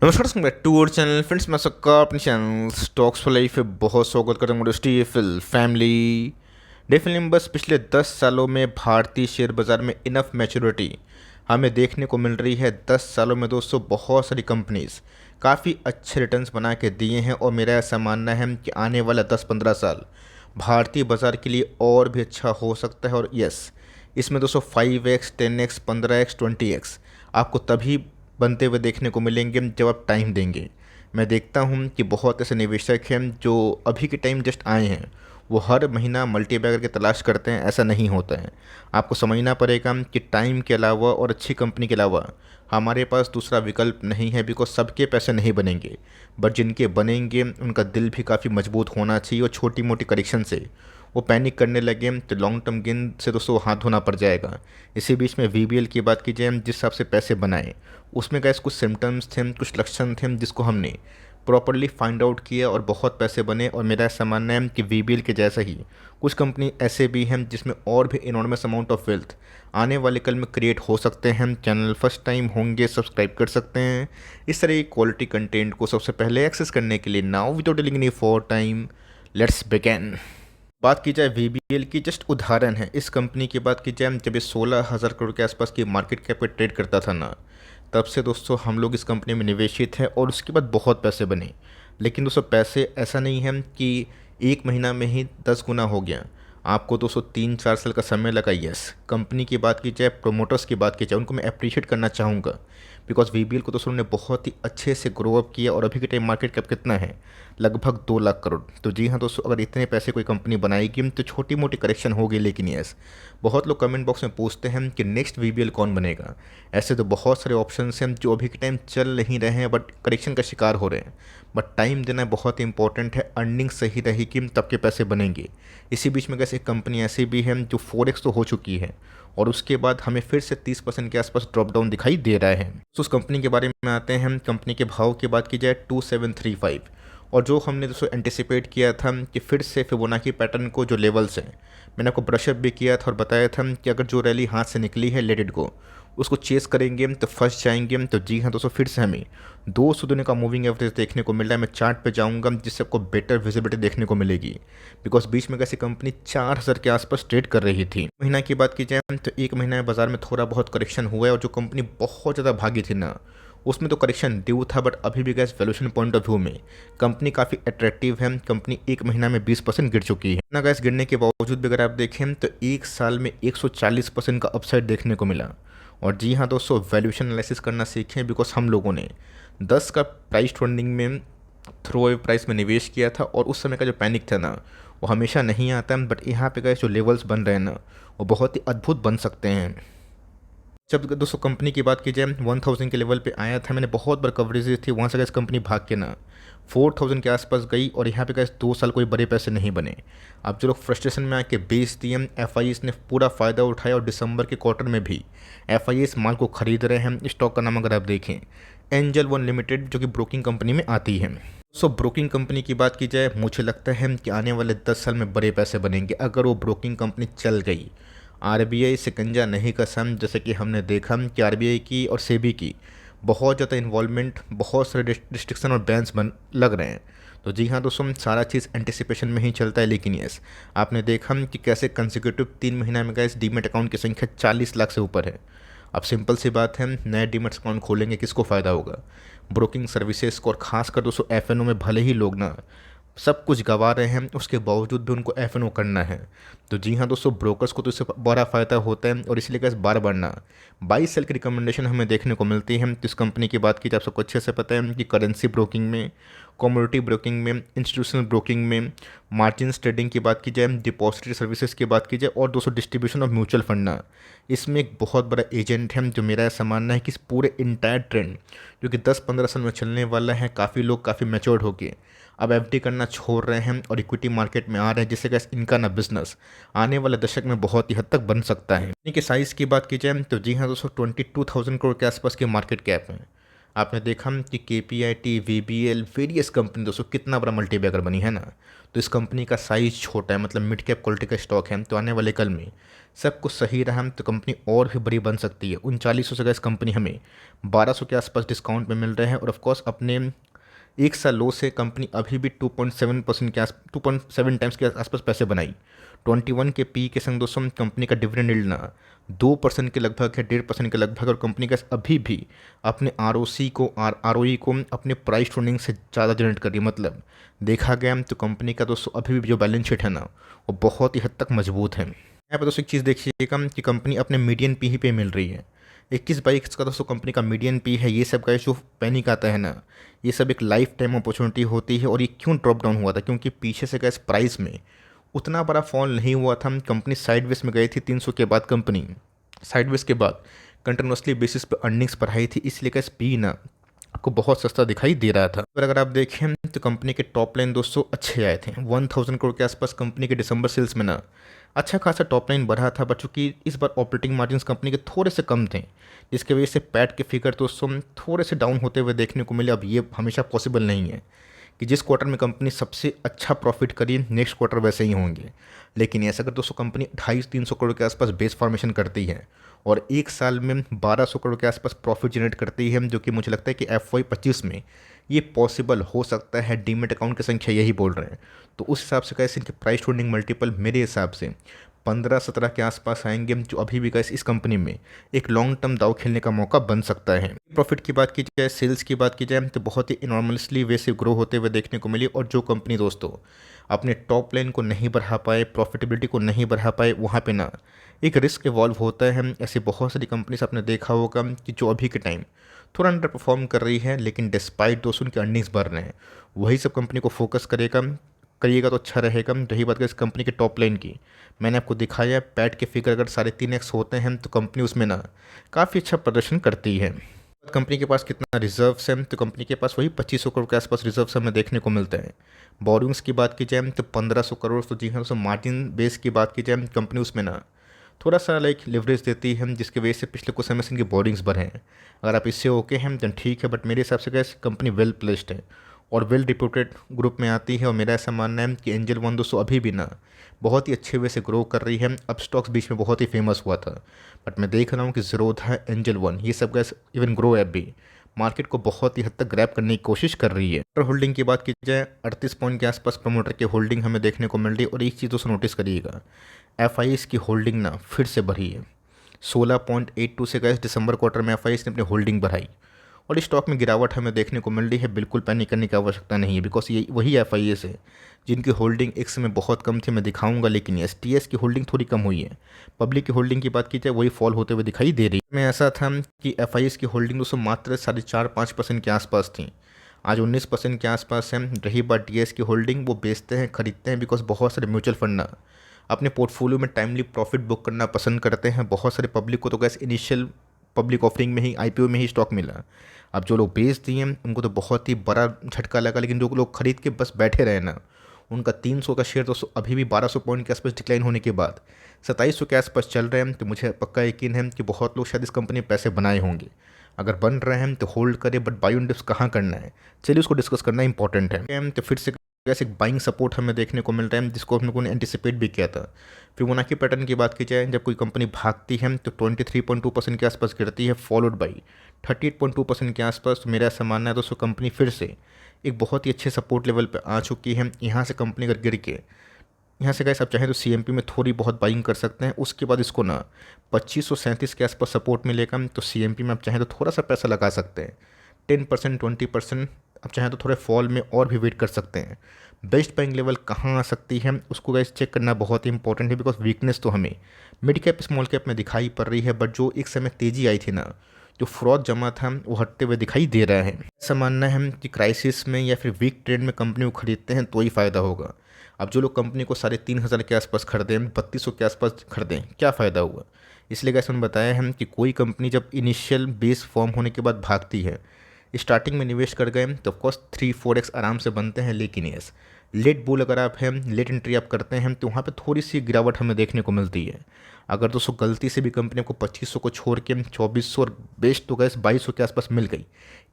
नमस्कार back to our channel friends. मैं सबका अपने चैनल स्टॉक्स फॉर लाइफ में बहुत स्वागत करता हूँ। डीएफएल फैमिली डेफिनेटली बस पिछले 10 सालों में भारतीय शेयर बाज़ार में इनफ मैच्योरिटी हमें देखने को मिल रही है। 10 सालों में दोस्तों बहुत सारी कंपनीज काफ़ी अच्छे रिटर्न्स बना के दिए हैं और मेरा ऐसा मानना है कि आने वाला 10-15 साल भारतीय बाज़ार के लिए और भी अच्छा हो सकता है। और यस, इसमें दोस्तों 5x 10x 15x 20x आपको तभी बनते हुए देखने को मिलेंगे जब आप टाइम देंगे। मैं देखता हूँ कि बहुत ऐसे निवेशक हैं जो अभी के टाइम जस्ट आए हैं, वो हर महीना मल्टीबैगर की तलाश करते हैं। ऐसा नहीं होता है। आपको समझना पड़ेगा कि टाइम के अलावा और अच्छी कंपनी के अलावा हमारे पास दूसरा विकल्प नहीं है। बिकॉज सबके पैसे नहीं बनेंगे, बट जिनके बनेंगे उनका दिल भी काफ़ी मजबूत होना चाहिए। और छोटी मोटी करेक्शन से वो पैनिक करने लगे तो लॉन्ग टर्म गेन से दोस्तों हाथ धोना पड़ जाएगा। इसी बीच में वीबीएल की बात की जाए, जिस हिसाब से पैसे बनाए उसमें गैस कुछ सिम्टम्स थे, कुछ लक्षण थे जिसको हमने प्रॉपरली फाइंड आउट किया और बहुत पैसे बने। और मेरा ऐसा मानना है कि वीबीएल के जैसा ही कुछ कंपनी ऐसे भी हैं जिसमें और भी इनॉर्मस अमाउंट ऑफ वेल्थ आने वाले कल में क्रिएट हो सकते हैं। चैनल फर्स्ट टाइम होंगे सब्सक्राइब कर सकते हैं इस तरह की क्वालिटी कंटेंट को सबसे पहले एक्सेस करने के लिए। Now without dealing any for time, let's begin. बात की जाए वीबीएल की, जस्ट उदाहरण है इस कंपनी की बात की जाए, जब ये 16,000 करोड़ के आसपास की मार्केट कैप पे ट्रेड करता था ना, तब से दोस्तों हम लोग इस कंपनी में निवेशित हैं और उसके बाद बहुत पैसे बने। लेकिन दोस्तों पैसे ऐसा नहीं है कि एक महीना में ही 10 गुना हो गया। आपको दोस्तों 3-4 साल का समय लगा। यस, कंपनी की बात की जाए, प्रोमोटर्स की बात की जाए, उनको मैं अप्रिशिएट करना चाहूँगा। बिकॉज वीबीएल को दोस्तों ने बहुत ही अच्छे से ग्रो अप किया और अभी के टाइम मार्केट कैप कितना है, लगभग 2 लाख करोड़। तो जी हाँ दोस्तों, अगर इतने पैसे कोई कंपनी बनाएगी तो छोटी मोटी करेक्शन होगी। लेकिन यस, बहुत लोग कमेंट बॉक्स में पूछते हैं कि नेक्स्ट वीबीएल कौन बनेगा। ऐसे तो बहुत सारे ऑप्शन हैं जो अभी के टाइम चल नहीं रहे हैं बट करेक्शन का शिकार हो रहे हैं। बट टाइम देना बहुत इंपॉर्टेंट है। अर्निंग सही रहेगी तब के पैसे बनेंगे। इसी बीच में कैसे एक कंपनी ऐसी भी है जो 4x तो हो चुकी है और उसके बाद हमें फिर से 30% के आसपास ड्रॉप डाउन दिखाई दे रहा है। तो उस कंपनी के बारे में आते हैं। कंपनी के भाव की बात की जाए 2735, और जो हमने दोस्तों एंटिसिपेट किया था कि फिर से फिबोनाची पैटर्न को जो लेवल्स हैं, मैंने आपको ब्रशअप भी किया था और बताया था कि अगर जो रैली हाथ से निकली है लेट इट गो, उसको चेस करेंगे तो फंस जाएंगे। तो जी हाँ दोस्तों, फिर से हमें 200 दिनों का मूविंग एवरेज देखने को मिल रहा है। मैं चार्ट पे जाऊंगा जिससे आपको बेटर विजिबिलिटी देखने को मिलेगी। बिकॉज बीच में कैसी कंपनी 4,000 के आसपास ट्रेड कर रही थी। महीना की बात की जाए तो एक महीना में बाजार में थोड़ा बहुत करेक्शन हुआ है और जो कंपनी बहुत ज़्यादा भागी थी ना, उसमें तो करेक्शन ड्यू था। बट अभी भी gas valuation point of view में कंपनी काफ़ी अट्रैक्टिव है। कंपनी एक महीना में 20% गिर चुकी है ना। गैस गिरने के बावजूद भी अगर आप देखें तो एक साल में 140% का अपसाइड देखने को मिला। और जी हाँ दोस्तों, वैल्यूएशन एनालिसिस करना सीखें। बिकॉज हम लोगों ने 10 का प्राइस ट्रेंडिंग में थ्रो अवे प्राइस में निवेश किया था और उस समय का जो पैनिक था ना, वो हमेशा नहीं आता है। बट यहाँ पे गैस जो लेवल्स बन रहे हैं ना, वो बहुत ही अद्भुत बन सकते हैं। जब दोस्तों कंपनी की बात की जाए 1000 के लेवल पे आया था, मैंने बहुत बार कवरेज दी थी। वहाँ से गैस कंपनी भाग के ना 4000 के आसपास गई और यहाँ पे गैस 2 साल कोई बड़े पैसे नहीं बने। अब जो लोग फ्रस्ट्रेशन में आके बेच दिए, एफ ने पूरा फ़ायदा उठाया और दिसंबर के क्वार्टर में भी एफ माल को खरीद रहे हैं। स्टॉक का नाम अगर आप देखें, एंजल वन लिमिटेड, जो कि ब्रोकिंग कंपनी में आती है। सो ब्रोकिंग कंपनी की बात की जाए, मुझे लगता है कि आने वाले 10 साल में बड़े पैसे बनेंगे अगर वो ब्रोकिंग कंपनी चल गई। आरबीआई शिकंजा नहीं कसम, जैसे कि हमने देखा कि आरबीआई की और सेबी की बहुत ज़्यादा इन्वॉल्वमेंट, बहुत सारे रिस्ट्रिक्शन और बैन्स बन लग रहे हैं। तो जी हाँ दोस्तों, सारा चीज़ एंटिसिपेशन में ही चलता है। लेकिन यस, आपने देखा कि कैसे कंसेक्यूटिव 3 महीना में गैस डीमेट अकाउंट की संख्या 40 लाख से ऊपर है। अब सिंपल सी बात है, नए डीमेट अकाउंट खोलेंगे किसको फ़ायदा होगा? ब्रोकिंग सर्विसेज को। और खासकर दोस्तों एफएनओ में भले ही लोग ना सब कुछ गंवा रहे हैं, उसके बावजूद भी उनको एफएनओ करना है। तो जी हाँ दोस्तों, ब्रोकर्स को तो इससे बड़ा फ़ायदा होता है और इसलिए गैस बार बार ना बाई सेल की रिकमेंडेशन हमें देखने को मिलती है। तो इस कंपनी की बात की जाए, आप सबको अच्छे से पता है कि करेंसी ब्रोकिंग में, कमोडिटी ब्रोकिंग में, इंस्टीट्यूशनल ब्रोकिंग में, मार्जिन ट्रेडिंग की बात की जाए, डिपॉजिटरी सर्विसेज की बात की जाए और दोस्तों डिस्ट्रीब्यूशन ऑफ म्यूचुअल फंड ना, इसमें एक बहुत बड़ा एजेंट है। जो मेरा ऐसा मानना है कि इस पूरे इंटायर ट्रेंड जो कि 10-15 साल में चलने वाला है, काफ़ी लोग काफ़ी मैच्योर्ड होके अब एफडी करना छोड़ रहे हैं और इक्विटी मार्केट में आ रहे हैं, जिससे गैस इनका ना बिजनेस आने वाले दशक में बहुत ही हद तक बन सकता है। इनके साइज़ की बात की जाए तो जी हाँ दोस्तों, 22,000 करोड़ के आसपास की मार्केट कैप है। आपने देखा कि केपीआईटी, वीबीएल, वेरियस कंपनी दोस्तों कितना बड़ा मल्टीबैगर बनी है ना। तो इस कंपनी का साइज छोटा है, मतलब मिड कैप क्वालिटी का स्टॉक है। तो आने वाले कल में सब कुछ सही रहा तो कंपनी और भी बड़ी बन सकती है। 3900 से इस कंपनी हमें 1200 के आसपास डिस्काउंट में मिल रहे हैं। और ऑफकोर्स अपने एक साल लो से कंपनी अभी भी 2.7% के 2.7 टाइम्स के आसपास पैसे बनाई। 21 के पी के संग दोस्तों कंपनी का डिविडेंड यील्ड ना 2% के लगभग है, 1.5% के लगभग। और कंपनी का अभी भी अपने आर ओ ई को अपने प्राइस अर्निंग से ज़्यादा जनरेट कर रही है। मतलब देखा गया तो कंपनी का दोस्तों अभी भी जो बैलेंस शीट है ना वो बहुत ही हद तक मजबूत है। यहाँ पर दोस्तों एक चीज़ देखिएगा कि कंपनी अपने मीडियन पी ही पे मिल रही है। 21/22 का दोस्तों कंपनी का मीडियन पी है। ये सब का जो पैनिक आता है ना, ये सब एक लाइफ टाइम अपॉर्चुनिटी होती है। और ये क्यों ड्रॉप डाउन हुआ था, क्योंकि पीछे से गैस प्राइस में उतना बड़ा फॉल नहीं हुआ था। कंपनी साइडवेज में गई थी 300 के बाद। कंपनी साइडवेज के बाद कंटिन्यूसली बेसिस पे अर्निंग्स बढ़ाई थी, इसलिए गैस पी ना आपको बहुत सस्ता दिखाई दे रहा था। पर अगर आप देखें तो कंपनी के टॉप लाइन दोस्तों अच्छे आए थे। 1000 करोड़ के आसपास कंपनी के दिसंबर सेल्स में ना अच्छा खासा टॉप लाइन बढ़ा था। बट चूंकि इस बार ऑपरेटिंग मार्जिन्स कंपनी के थोड़े से कम थे, जिसकी वजह से पैट के फिगर दोस्तों थोड़े से डाउन होते हुए देखने को मिले। अब ये हमेशा पॉसिबल नहीं है कि जिस क्वार्टर में कंपनी सबसे अच्छा प्रॉफिट करी नेक्स्ट क्वार्टर वैसे ही होंगे। लेकिन ऐसा अगर दोस्तों कंपनी 250-300 करोड़ के आसपास बेस फॉर्मेशन करती है और एक साल में 1200 करोड़ के आसपास प्रॉफिट जनरेट करती है, जो कि मुझे लगता है कि FY25 में ये पॉसिबल हो सकता है। डीमेट अकाउंट की संख्या यही बोल रहे हैं। तो उस हिसाब से कैसे इनके प्राइस होल्डिंग मल्टीपल मेरे हिसाब से 15-17 के आसपास आएंगे, जो अभी भी कैसे इस कंपनी में एक लॉन्ग टर्म दाव खेलने का मौका बन सकता है। प्रॉफिट की बात की जाए, सेल्स की बात की जाए तो बहुत ही इनॉर्मलसली वे से ग्रो होते हुए देखने को मिली। और जो कंपनी दोस्तों अपने टॉप लाइन को नहीं बढ़ा पाए, प्रॉफिटेबिलिटी को नहीं बढ़ा पाए, वहाँ पे ना एक रिस्क इवॉल्व होता है। ऐसी बहुत सारी कंपनीज आपने देखा होगा कि जो अभी के टाइम थोड़ा अंडर परफॉर्म कर रही है, लेकिन डिस्पाइट दोस्तों उनके अर्निंग्स बढ़ रहे हैं। वही सब कंपनी को फोकस करिएगा तो अच्छा रहेगा। रही बात इस कंपनी के टॉप लाइन की, मैंने आपको दिखाया पैट के फिगर अगर 3.5x होते हैं तो कंपनी उसमें ना काफ़ी अच्छा प्रदर्शन करती है। कंपनी के पास कितना रिजर्व्स है, तो कंपनी के पास वही 2500 करोड़ के आसपास रिजर्व्स हमें देखने को मिलते हैं। बोरिंग्स की बात की जाए तो 1500 करोड़। तो जी हाँ, तो मार्जिन बेस की बात की जाए कंपनी उसमें ना थोड़ा सा लिवरेज देती है, जिसकी वजह से पिछले कुछ समय से इनकी बोरिंग्स बढ़े हैं। अगर आप इससे ओके हैं तो ठीक है, बट मेरे हिसाब से कैसे कंपनी वेल प्लेस्ड है और वेल रिप्यूटेड ग्रुप में आती है। और मेरा ऐसा मानना है कि एंजल वन दोस्तों अभी भी ना बहुत ही अच्छे वे से ग्रो कर रही है। अब स्टॉक्स बीच में बहुत ही फेमस हुआ था, बट मैं देख रहा हूँ कि ज़ीरोधा, एंजल वन, ये सब गैस इवन ग्रो ऐप भी मार्केट को बहुत ही हद तक ग्रैब करने की कोशिश कर रही है। प्रमोटर होल्डिंग की बात की जाए 38 पॉइंट के आसपास प्रमोटर की होल्डिंग हमें देखने को मिल रही है। और एक चीज़ दोस्तों नोटिस करिएगा, FIs की होल्डिंग ना फिर से बढ़ी है। 16.82 से गए दिसंबर क्वार्टर में FIs ने अपनी होल्डिंग बढ़ाई। और इस स्टॉक में गिरावट हमें देखने को मिल रही है। बिल्कुल पैनिक करने की आवश्यकता नहीं है, बिकॉज ये वही FIs है जिनकी होल्डिंग एक समय बहुत कम थी, मैं दिखाऊंगा। लेकिन STS की होल्डिंग थोड़ी कम हुई है। पब्लिक की होल्डिंग की बात की जाए वही फॉल होते हुए दिखाई दे रही है। में ऐसा था कि FIs की होल्डिंग दोस्तों मात्र 4.5-5% के आसपास थी, आज 19% के आसपास है। रही बात DS की होल्डिंग, वो बेचते हैं खरीदते हैं, बिकॉज बहुत सारे म्यूचुअल फंड ना अपने पोर्टफोलियो में टाइमली प्रॉफिट बुक करना पसंद करते हैं। बहुत सारे पब्लिक को तो गैस इनिशियल पब्लिक ऑफरिंग में ही, IPO में ही स्टॉक मिला। अब जो लोग बेच दिए उनको तो बहुत ही बड़ा झटका लगा, लेकिन जो लोग खरीद के बस बैठे रहे ना, उनका 300 का शेयर तो अभी भी 1200 पॉइंट के आसपास डिक्लाइन होने के बाद 2700 के आसपास चल रहे हैं। तो मुझे पक्का यकीन है कि बहुत लोग शायद इस कंपनी में पैसे बनाए होंगे। अगर बन रहे हैं तो होल्ड करें, बट बाई ऑन डिप्स कहाँ करना है, चलिए उसको डिस्कस करना इंपॉर्टेंट है। तो फिर से कैसे एक बाइंग सपोर्ट हमें देखने को मिल रहा है, जिसको हम लोगों ने एंटिसिपेट भी किया था। फिबोनाची पैटर्न की बात की जाए, जब कोई कंपनी भागती है तो 23.2% के आसपास गिरती है, फॉलोड बाई 38.2% के आसपास। तो मेरा ऐसा मानना है दोस्तों कंपनी फिर से एक बहुत ही अच्छे सपोर्ट लेवल पे आ चुकी है। यहाँ से कंपनी अगर गिर के यहाँ से गैस आप चाहें तो CMP में थोड़ी बहुत बाइंग कर सकते हैं। उसके बाद इसको ना 2537 के आसपास सपोर्ट मिलेगा, तो CMP में आप चाहें तो थोड़ा सा पैसा लगा सकते हैं, 10% 20%। आप चाहें तो थोड़े फॉल में और भी वेट कर सकते हैं। बेस्ट बाइंग लेवल कहाँ आ सकती है उसको गैस चेक करना बहुत ही इंपॉर्टेंट है, बिकॉज वीकनेस तो हमें मिड कैप स्मॉल कैप में दिखाई पड़ रही है। बट जो एक समय तेज़ी आई थी ना, जो फ्रॉड जमा था वो हटते हुए दिखाई दे रहा है। ऐसा मानना है कि क्राइसिस में या फिर वीक ट्रेड में कंपनी को खरीदते हैं तो ही फ़ायदा होगा। अब जो लोग कंपनी को 3,500 के आसपास खरीदें, 3200 के आसपास खरीदें, क्या फ़ायदा हुआ। इसलिए कैसे उन्होंने बताया है कि कोई कंपनी जब इनिशियल बेस फॉर्म होने के बाद भागती है, स्टार्टिंग में निवेश कर गए तो ऑफकोर्स 3-4x आराम से बनते हैं। लेकिन यस, लेट बुल अगर आप हैं, लेट एंट्री आप करते हैं, तो वहाँ पे थोड़ी सी गिरावट हमें देखने को मिलती है। अगर दोस्तों गलती से भी कंपनी को 2500 को छोड़ के 2400 और बेस्ट तो गैस 2200 के आसपास मिल गई,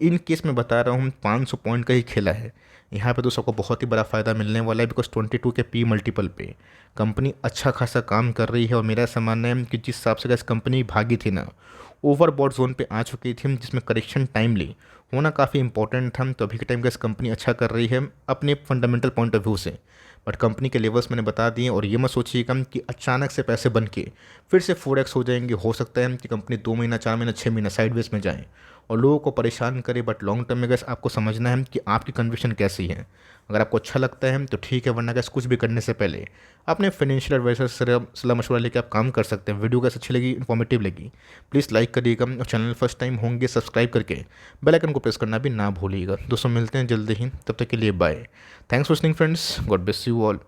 इन केस मैं बता रहा हूँ 500 पॉइंट का ही खेला है। यहाँ पे तो सबको बहुत ही बड़ा फ़ायदा मिलने वाला है, बिकॉज 22 के पी मल्टीपल पे कंपनी अच्छा खासा काम कर रही है। और मेरा ऐसा मानना है कि जिस हिसाब से कंपनी भागी थी ना, ओवरबॉट जोन पे आ चुकी थी, जिसमें करेक्शन टाइमली होना काफ़ी इंपॉर्टेंट था। तो अभी के टाइम गैस कंपनी अच्छा कर रही है अपने फंडामेंटल पॉइंट ऑफ व्यू से। बट कंपनी के लेवल्स मैंने बता दिए, और ये मत सोचिएगा कि अचानक से पैसे बन के फिर से 4x हो जाएंगे। हो सकता है कि कंपनी 2 महीना, 4 महीना, 6 महीना साइडवेज में जाए और लोगों को परेशान करे। बट लॉन्ग टर्म में गैस आपको समझना है कि आपकी कन्विक्शन कैसी है। अगर आपको अच्छा लगता है तो ठीक है, वरना गैस कुछ भी करने से पहले अपने फाइनेंशियल एडवाइजर से सलाह मशवरा लेकर आप काम कर सकते हैं। वीडियो कैसे अच्छी लगी, इन्फॉर्मेटिव लगी, प्लीज़ लाइक करिएगा, और चैनल फर्स्ट टाइम होंगे सब्सक्राइब करके बेल आइकन को प्रेस करना भी ना भूलिएगा। दोस्तों मिलते हैं जल्दी ही, तब तक के लिए bye. Thanks for listening friends, God bless you all.